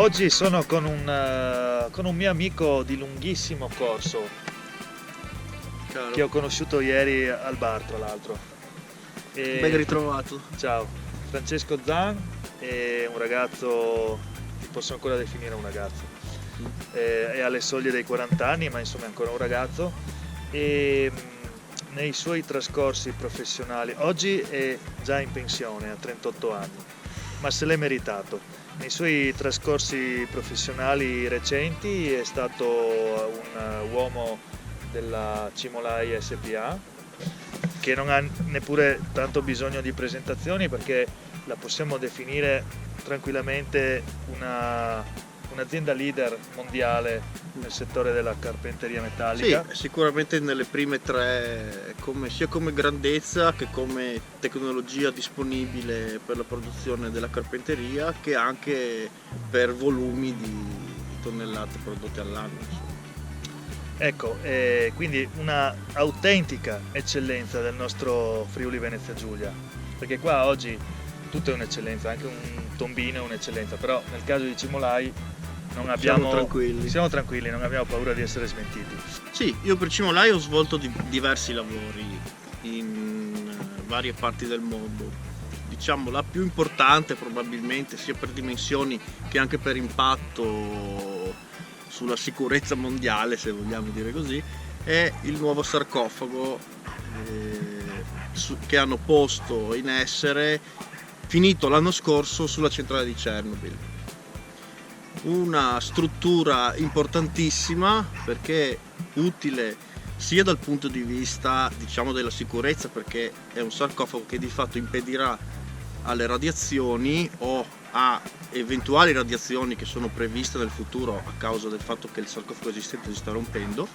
Oggi sono con un mio amico di lunghissimo corso Caro. che ho conosciuto ieri al bar, tra l'altro. Ben ritrovato. Ciao, Francesco Zan è un ragazzo, ti posso ancora definire un ragazzo, è alle soglie dei 40 anni, ma insomma è ancora un ragazzo e nei suoi trascorsi professionali, oggi è già in pensione a 38 anni, ma se l'è meritato. Nei suoi trascorsi professionali recenti è stato un uomo della Cimolai SPA, che non ha neppure tanto bisogno di presentazioni perché la possiamo definire tranquillamente un'azienda leader mondiale nel settore della carpenteria metallica. Sì, sicuramente nelle prime tre, sia come grandezza che come tecnologia disponibile per la produzione della carpenteria, che anche per volumi di tonnellate prodotte all'anno. Ecco, quindi una autentica eccellenza del nostro Friuli Venezia Giulia, perché qua oggi tutto è un'eccellenza, anche un tombino è un'eccellenza, però nel caso di Cimolai siamo tranquilli, non abbiamo paura di essere smentiti. Sì, io per Cimolai ho svolto diversi lavori in varie parti del mondo. Diciamo la più importante probabilmente, sia per dimensioni che anche per impatto sulla sicurezza mondiale, se vogliamo dire così, è il nuovo sarcofago che hanno posto in essere, finito l'anno scorso, sulla centrale di Chernobyl. Una struttura importantissima perché utile sia dal punto di vista, diciamo, della sicurezza, perché è un sarcofago che di fatto impedirà alle radiazioni o a eventuali radiazioni che sono previste nel futuro a causa del fatto che il sarcofago esistente si sta rompendo,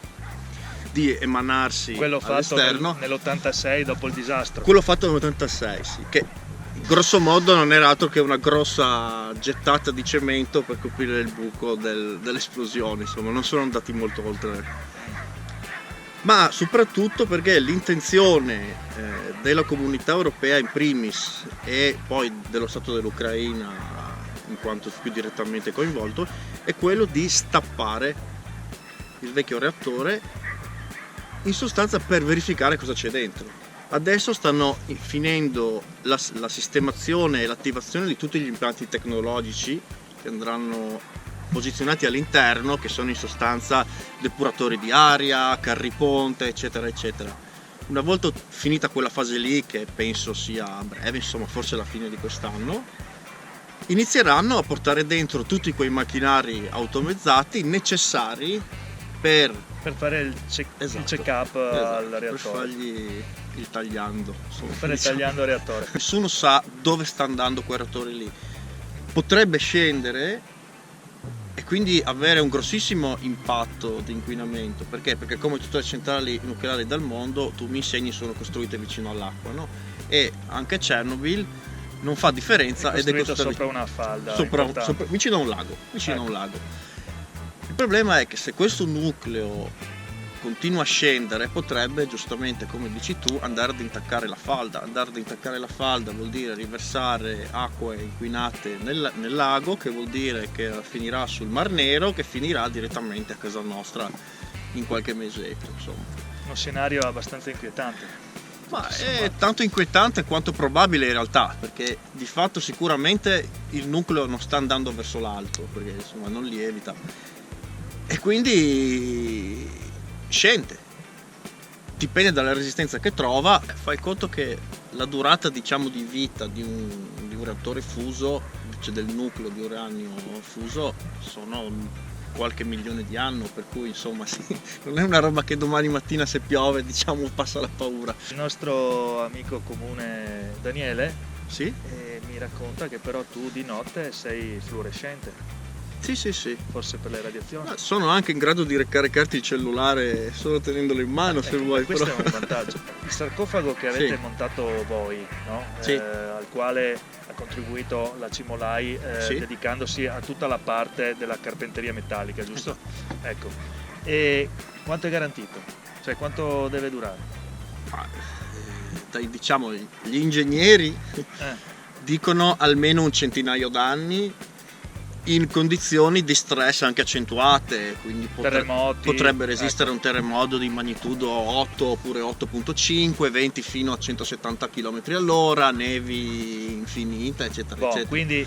di emanarsi quello all'esterno. Fatto nell'86 dopo il disastro. Quello fatto nell'86, sì, che grosso modo non era altro che una grossa gettata di cemento per coprire il buco dell'esplosione, insomma non sono andati molto oltre. Ma soprattutto perché l'intenzione della comunità europea in primis e poi dello Stato dell'Ucraina in quanto più direttamente coinvolto è quello di stappare il vecchio reattore, in sostanza per verificare cosa c'è dentro. Adesso stanno finendo la sistemazione e l'attivazione di tutti gli impianti tecnologici che andranno posizionati all'interno, che sono in sostanza depuratori di aria, carri ponte, eccetera eccetera. Una volta finita quella fase lì, che penso sia a breve, insomma forse alla fine di quest'anno, inizieranno a portare dentro tutti quei macchinari automezzati necessari per fare il check-up al reattore. Per fargli il tagliando. Per il tagliando al reattore. Nessuno sa dove sta andando quel reattore lì. Potrebbe scendere e quindi avere un grossissimo impatto di inquinamento. Perché? Perché come tutte le centrali nucleari del mondo, tu mi insegni, sono costruite vicino all'acqua, no? E anche Chernobyl non fa differenza ed è costruita sopra una falda, vicino a un lago. A un lago. Il problema è che se questo nucleo continua a scendere, potrebbe, giustamente come dici tu, andare ad intaccare la falda. Andare ad intaccare la falda vuol dire riversare acque inquinate nel lago, che vuol dire che finirà sul Mar Nero, che finirà direttamente a casa nostra in qualche mesetto, insomma. Uno scenario abbastanza inquietante. Ma è tanto inquietante quanto probabile in realtà, perché di fatto sicuramente il nucleo non sta andando verso l'alto, perché insomma non lievita, e quindi scende, dipende dalla resistenza che trova. Fai conto che la durata, diciamo, di vita di un reattore fuso, cioè del nucleo di uranio fuso, sono qualche milione di anni, per cui insomma sì, non è una roba che domani mattina se piove, diciamo, passa la paura. Il nostro amico comune Daniele sì? Mi racconta che però tu di notte sei fluorescente. Sì. Forse per le radiazioni. Ma sono anche in grado di ricaricarti il cellulare solo tenendolo in mano, se vuoi. Questo però è un vantaggio. Il sarcofago che avete montato voi, no? Al quale ha contribuito la Cimolai dedicandosi a tutta la parte della carpenteria metallica, giusto? Ecco. E quanto è garantito? Cioè quanto deve durare? Diciamo, gli ingegneri dicono almeno un centinaio d'anni. in condizioni di stress anche accentuate, quindi Terremoti, potrebbe resistere ecco. un terremoto di magnitudo 8 oppure 8.5, venti fino a 170 km all'ora, nevi infinita, eccetera, Boh, eccetera. quindi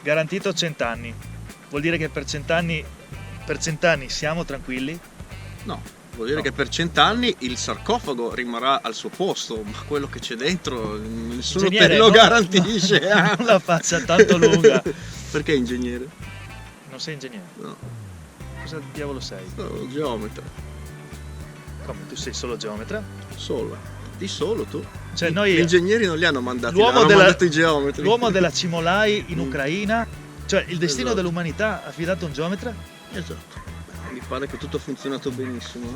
garantito 100 anni. Vuol dire che per 100 anni siamo tranquilli? No, vuol dire No. che per 100 anni il sarcofago rimarrà al suo posto, ma quello che c'è dentro nessuno te Ingegnere, lo non- garantisce. non la faccia tanto lunga. Perché ingegnere? Non sei ingegnere? No, Cosa diavolo sei? sono geometra, Come, tu sei solo geometra? solo. Di solo tu? Cioè Gli noi, ingegneri non li hanno mandati, l'uomo hanno della- mandato i geometri. l'uomo della Cimolai in Mm. Ucraina, cioè il destino Esatto. dell'umanità affidato a un geometra? Esatto. Mi pare che tutto ha funzionato benissimo.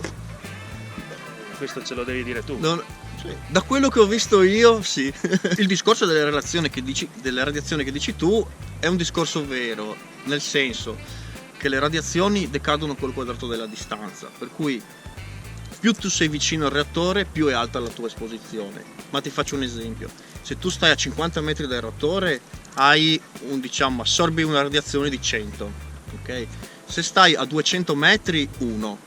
Questo ce lo devi dire tu. Cioè, da quello che ho visto io, sì. Il discorso delle radiazioni che dici tu è un discorso vero, nel senso che le radiazioni decadono col quadrato della distanza, per cui più tu sei vicino al reattore, più è alta la tua esposizione. Ma ti faccio un esempio: se tu stai a 50 metri dal reattore, assorbi una radiazione di 100, ok? Se stai a 200 metri, 1.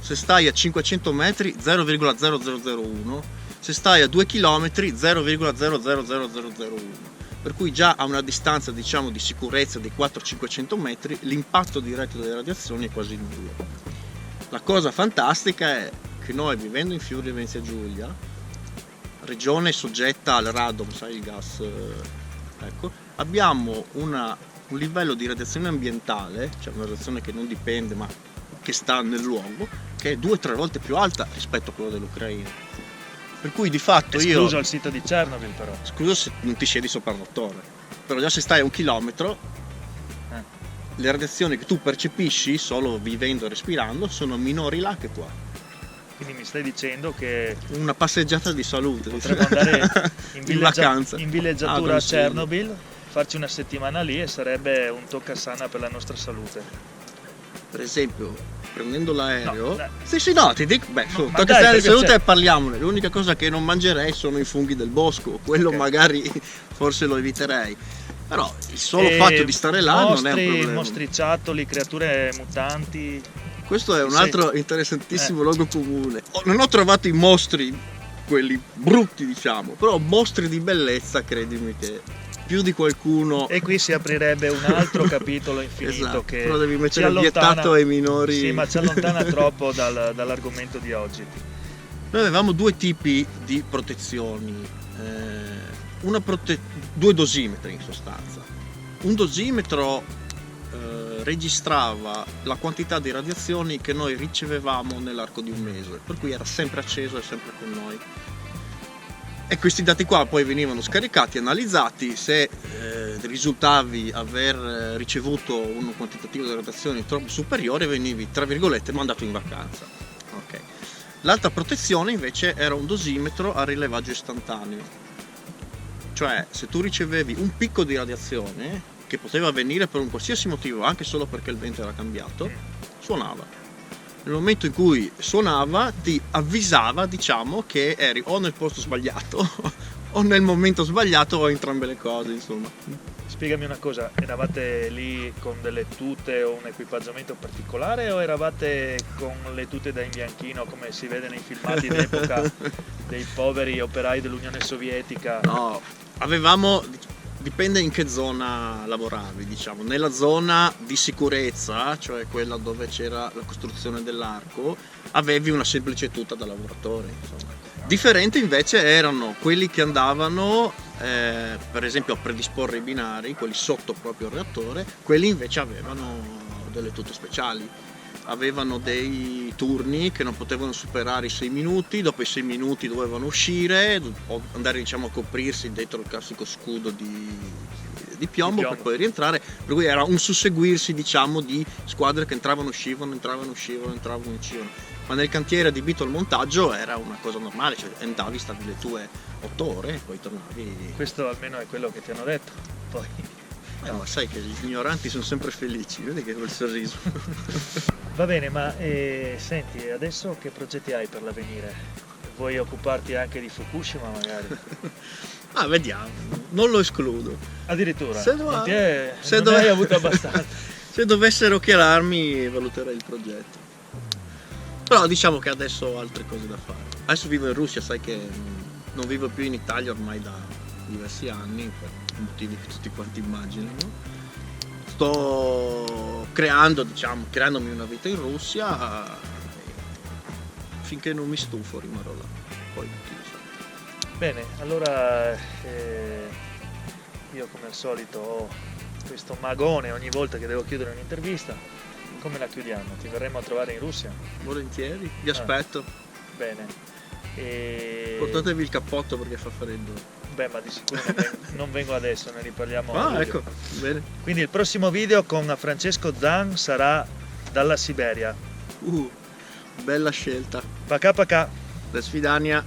Se stai a 500 metri, 0,0001. Se stai a 2 km, 0,000001. Per cui già a una distanza, diciamo, di sicurezza di 400-500 metri, l'impatto diretto delle radiazioni è quasi nullo. La cosa fantastica è che noi, vivendo in Friuli Venezia Giulia, regione soggetta al radon, sai, il gas, ecco, abbiamo un livello di radiazione ambientale, cioè una radiazione che non dipende ma che sta nel luogo, che è 2-3 volte più alta rispetto a quello dell'Ucraina. Per cui di fatto Escluso il sito di Chernobyl però. scusa se non ti siedi sopra il motore, però già se stai a 1 chilometro, le radiazioni che tu percepisci solo vivendo e respirando sono minori là che qua. Quindi mi stai dicendo che Una passeggiata di salute. potremmo andare in vacanza. in villeggiatura a consiglio. Chernobyl, farci una settimana lì e sarebbe un toccasana per la nostra salute. Per esempio, prendendo l'aereo. No, dai. Sì, no, ti dico, ma tocca dai, stare di perché salute c'è- e parliamone. L'unica cosa che non mangerei sono i funghi del bosco, quello Ok. magari forse lo eviterei. Però il solo E fatto di stare là non è un problema. mostriciattoli, creature mutanti. Questo è un Sì. altro interessantissimo luogo comune. Non ho trovato i mostri, quelli brutti diciamo, però mostri di bellezza, credimi che più di qualcuno. E qui si aprirebbe un altro capitolo infinito Esatto, che però devi ci mettere allontana, vietato ai minori. Sì, ma ci allontana troppo dall'argomento di oggi. Noi avevamo due tipi di protezioni, due dosimetri in sostanza. Un dosimetro registrava la quantità di radiazioni che noi ricevevamo nell'arco di un mese, per cui era sempre acceso e sempre con noi. E questi dati qua poi venivano scaricati, analizzati, se risultavi aver ricevuto un quantitativo di radiazioni troppo superiore venivi, tra virgolette, mandato in vacanza. Ok. L'altra protezione invece era un dosimetro a rilevaggio istantaneo, cioè se tu ricevevi un picco di radiazione che poteva avvenire per un qualsiasi motivo, anche solo perché il vento era cambiato, suonava. Nel momento in cui suonava ti avvisava, diciamo, che eri o nel posto sbagliato o nel momento sbagliato o entrambe le cose, insomma. Spiegami una cosa, eravate lì con delle tute o un equipaggiamento particolare o eravate con le tute da imbianchino come si vede nei filmati d'epoca dei poveri operai dell'Unione Sovietica? No, avevamo, dipende in che zona lavoravi, diciamo. Nella zona di sicurezza, cioè quella dove c'era la costruzione dell'arco, avevi una semplice tuta da lavoratore, insomma. Differenti invece erano quelli che andavano per esempio a predisporre i binari, quelli sotto proprio il reattore. Quelli invece avevano delle tute speciali, avevano dei turni che non potevano superare i 6 minuti, dopo i 6 minuti dovevano uscire o andare, diciamo, a coprirsi dietro il classico scudo di piombo per poi rientrare, per cui era un susseguirsi, diciamo, di squadre che entravano, uscivano, ma nel cantiere adibito al montaggio era una cosa normale, cioè andavi, stavi le tue 8 ore e poi tornavi. Questo almeno è quello che ti hanno detto, poi Ma sai che gli ignoranti sono sempre felici, vedi che quel sorriso. va bene, ma senti, adesso che progetti hai per l'avvenire? Vuoi occuparti anche di Fukushima magari? Vediamo. Non lo escludo. Addirittura, Se non dov- ti è- se non dov- ne hai avuto abbastanza. Se dovessero chiamarmi valuterei il progetto. Però diciamo che adesso ho altre cose da fare. Adesso vivo in Russia, sai che non vivo più in Italia ormai da diversi anni, per motivi che tutti quanti immaginano. Sto creandomi una vita in Russia, finché non mi stufo rimarrò là. Poi chi lo sa. Bene, allora io come al solito ho questo magone ogni volta che devo chiudere un'intervista. Come la chiudiamo? Ti verremo a trovare in Russia? Volentieri, vi aspetto. Bene. Portatevi il cappotto perché fa freddo. Beh, ma di sicuro non vengo adesso, ne riparliamo a Ah, luglio. ecco, bene. Quindi il prossimo video con Francesco Zan sarà dalla Siberia. Bella scelta. Pacà pacà. До свидания.